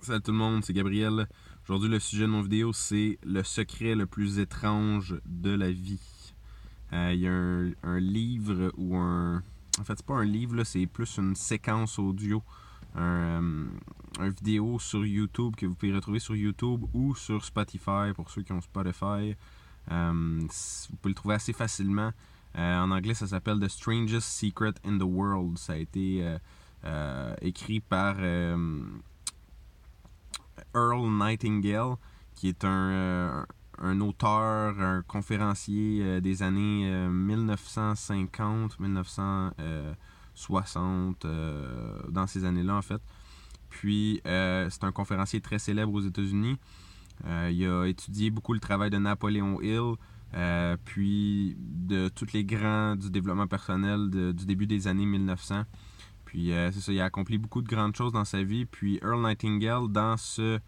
Salut tout le monde, c'est Gabriel. Aujourd'hui, le sujet de mon vidéo, c'est le secret le plus étrange de la vie. Il y a un livre ou un... En fait, c'est pas un livre, là, c'est plus une séquence audio. Un vidéo sur YouTube que vous pouvez retrouver sur YouTube ou sur Spotify pour ceux qui ont Spotify. Vous pouvez le trouver assez facilement. En anglais, ça s'appelle The Strangest Secret in the World. Ça a été écrit par... Earl Nightingale, qui est un auteur, un conférencier des années 1950-1960, dans ces années-là en fait. Puis c'est un conférencier très célèbre aux États-Unis. Il a étudié beaucoup le travail de Napoleon Hill, puis de tous les grands du développement personnel du début des années 1900. Puis c'est ça, il a accompli beaucoup de grandes choses dans sa vie. Puis Earl Nightingale, dans ce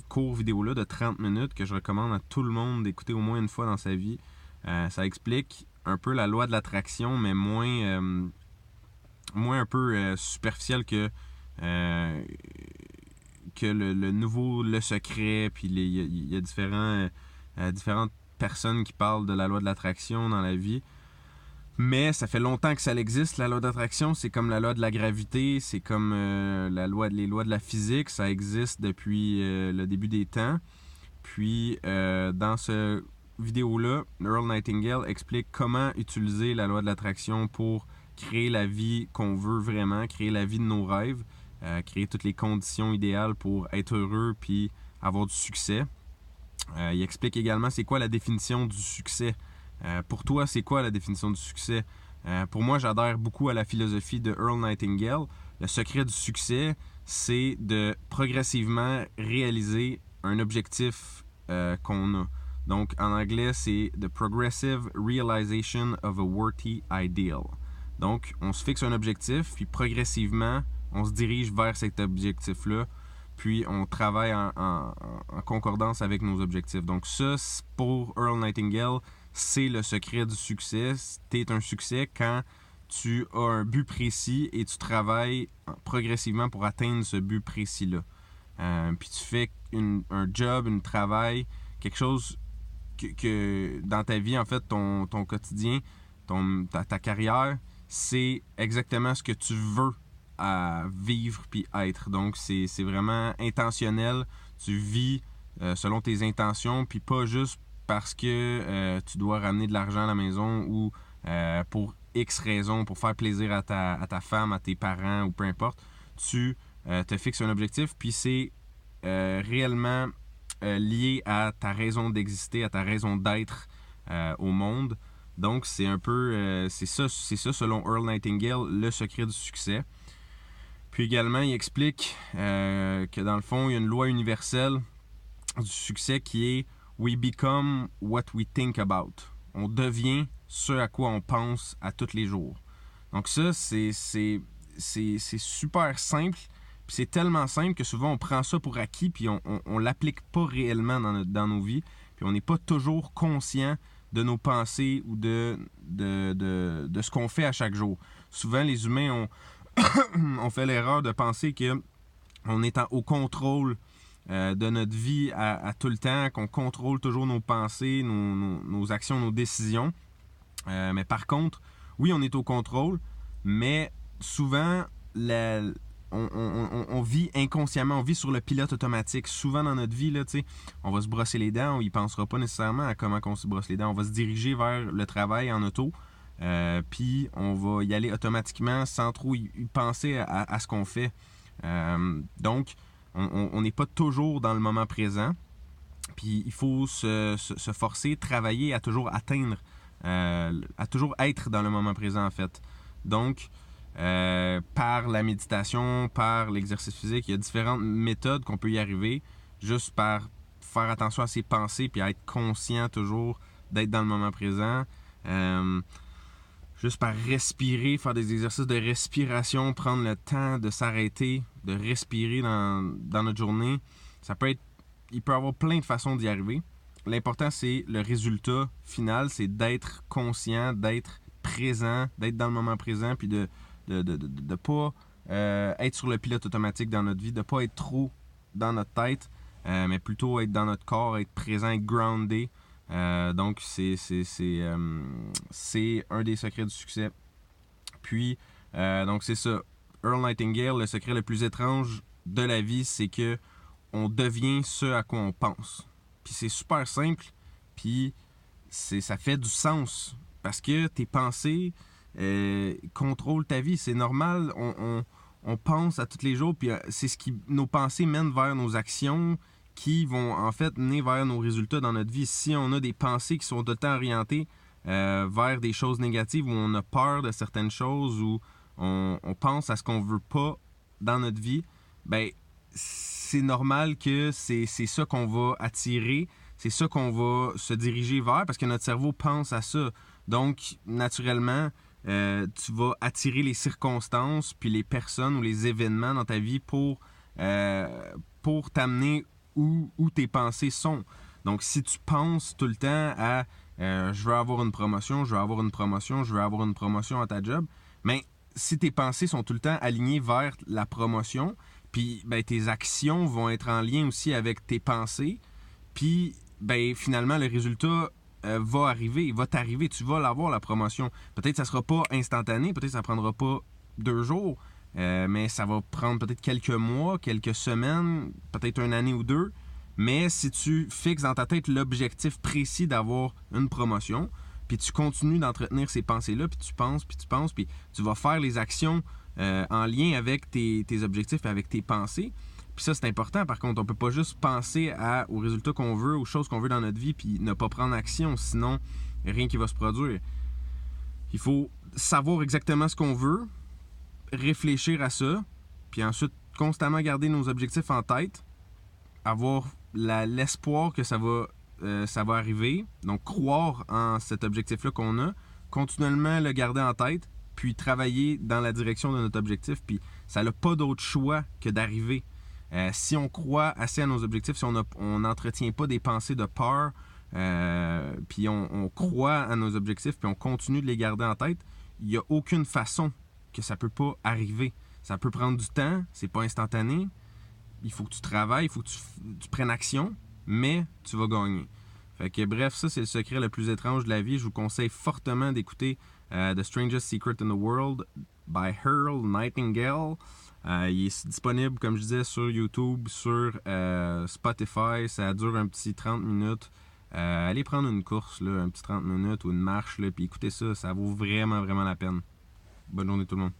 court vidéo-là de 30 minutes que je recommande à tout le monde d'écouter au moins une fois dans sa vie, ça explique un peu la loi de l'attraction, mais moins un peu superficiel que le nouveau Le Secret. Puis il y a différentes personnes qui parlent de la loi de l'attraction dans la vie. Mais ça fait longtemps que ça existe, la loi d'attraction. C'est comme la loi de la gravité, c'est comme les lois de la physique. Ça existe depuis le début des temps. Puis, dans ce vidéo-là, Earl Nightingale explique comment utiliser la loi de l'attraction pour créer la vie qu'on veut vraiment, créer la vie de nos rêves, créer toutes les conditions idéales pour être heureux puis avoir du succès. Il explique également c'est quoi la définition du succès. Pour toi, c'est quoi la définition du succès? Pour moi, j'adhère beaucoup à la philosophie de Earl Nightingale. Le secret du succès, c'est de progressivement réaliser un objectif qu'on a. Donc, en anglais, c'est The Progressive Realization of a Worthy Ideal. Donc, on se fixe un objectif, puis progressivement, on se dirige vers cet objectif-là, puis on travaille en concordance avec nos objectifs. Donc ça, pour Earl Nightingale, c'est le secret du succès. T'es un succès quand tu as un but précis et tu travailles progressivement pour atteindre ce but précis-là. Puis tu fais un job, un travail, quelque chose que dans ta vie, en fait, ton quotidien, ta carrière, c'est exactement ce que tu veux à vivre puis être. Donc, c'est vraiment intentionnel. Tu vis selon tes intentions, puis pas juste parce que tu dois ramener de l'argent à la maison ou pour X raisons, pour faire plaisir à ta femme, à tes parents ou peu importe. Tu te fixes un objectif, puis c'est réellement lié à ta raison d'exister, à ta raison d'être au monde. Donc, c'est un peu... c'est ça, selon Earl Nightingale, le secret du succès. Puis également, il explique que dans le fond, il y a une loi universelle du succès qui est We become what we think about. On devient ce à quoi on pense à tous les jours. Donc ça, c'est super simple. Puis c'est tellement simple que souvent on prend ça pour acquis puis on l'applique pas réellement dans nos vies. Puis on n'est pas toujours conscient de nos pensées ou de ce qu'on fait à chaque jour. Souvent, les humains on fait l'erreur de penser qu'on est au contrôle de notre vie à tout le temps, qu'on contrôle toujours nos pensées, nos actions, nos décisions. Mais par contre, oui, on est au contrôle, mais souvent, on vit inconsciemment, on vit sur le pilote automatique. Souvent dans notre vie, là, on va se brosser les dents, on y pensera pas nécessairement à comment on se brosse les dents. On va se diriger vers le travail en auto, puis on va y aller automatiquement sans trop y penser à ce qu'on fait. Donc, on n'est pas toujours dans le moment présent. Puis il faut se forcer, travailler à toujours atteindre, à toujours être dans le moment présent en fait. Donc, par la méditation, par l'exercice physique, il y a différentes méthodes qu'on peut y arriver, juste par faire attention à ses pensées puis à être conscient toujours d'être dans le moment présent. Juste par respirer, faire des exercices de respiration, prendre le temps de s'arrêter, de respirer dans notre journée. Il peut y avoir plein de façons d'y arriver. L'important, c'est le résultat final, c'est d'être conscient, d'être présent, d'être dans le moment présent, puis de pas être sur le pilote automatique dans notre vie, de ne pas être trop dans notre tête, mais plutôt être dans notre corps, être présent, être groundé. Donc, c'est un des secrets du succès. Puis, donc c'est ça. Earl Nightingale, le secret le plus étrange de la vie, c'est que on devient ce à quoi on pense. Puis c'est super simple, puis ça fait du sens. Parce que tes pensées contrôlent ta vie. C'est normal, on pense à tous les jours, puis c'est nos pensées mènent vers nos actions qui vont en fait mener vers nos résultats dans notre vie. Si on a des pensées qui sont tout le temps orientées vers des choses négatives, où on a peur de certaines choses, où on pense à ce qu'on veut pas dans notre vie, ben c'est normal que c'est ça qu'on va attirer, c'est ça qu'on va se diriger vers, parce que notre cerveau pense à ça. Donc, naturellement, tu vas attirer les circonstances, puis les personnes ou les événements dans ta vie pour t'amener où tes pensées sont. Donc, si tu penses tout le temps à je veux avoir une promotion, je veux avoir une promotion, je veux avoir une promotion à ta job, mais si tes pensées sont tout le temps alignées vers la promotion, puis ben, tes actions vont être en lien aussi avec tes pensées, puis ben, finalement, le résultat va arriver, il va t'arriver, tu vas l'avoir, la promotion. Peut-être que ça ne sera pas instantané, peut-être que ça ne prendra pas 2 jours, mais ça va prendre peut-être quelques mois, quelques semaines, peut-être une année ou 2. Mais si tu fixes dans ta tête l'objectif précis d'avoir une promotion, puis tu continues d'entretenir ces pensées-là, puis tu penses, puis tu vas faire les actions en lien avec tes objectifs et avec tes pensées. Puis ça, c'est important. Par contre, on peut pas juste penser aux résultats qu'on veut, aux choses qu'on veut dans notre vie, puis ne pas prendre action, sinon rien qui va se produire. Il faut savoir exactement ce qu'on veut, réfléchir à ça, puis ensuite constamment garder nos objectifs en tête, avoir l'espoir que ça va arriver, donc croire en cet objectif-là qu'on a, continuellement le garder en tête, puis travailler dans la direction de notre objectif, puis ça n'a pas d'autre choix que d'arriver. Si on croit assez à nos objectifs, si on n'entretient pas des pensées de peur, puis on croit à nos objectifs, puis on continue de les garder en tête, il n'y a aucune façon que ça peut pas arriver. Ça peut prendre du temps, c'est pas instantané, il faut que tu travailles, il faut que tu prennes action, mais tu vas gagner. Fait que bref, ça c'est le secret le plus étrange de la vie. Je vous conseille fortement d'écouter The Strangest Secret in the World by Earl Nightingale. Il est disponible, comme je disais, sur YouTube, sur Spotify. Ça dure un petit 30 minutes. Allez prendre une course, là, un petit 30 minutes ou une marche, puis écoutez ça. Ça vaut vraiment, vraiment la peine. Bonne journée tout le monde.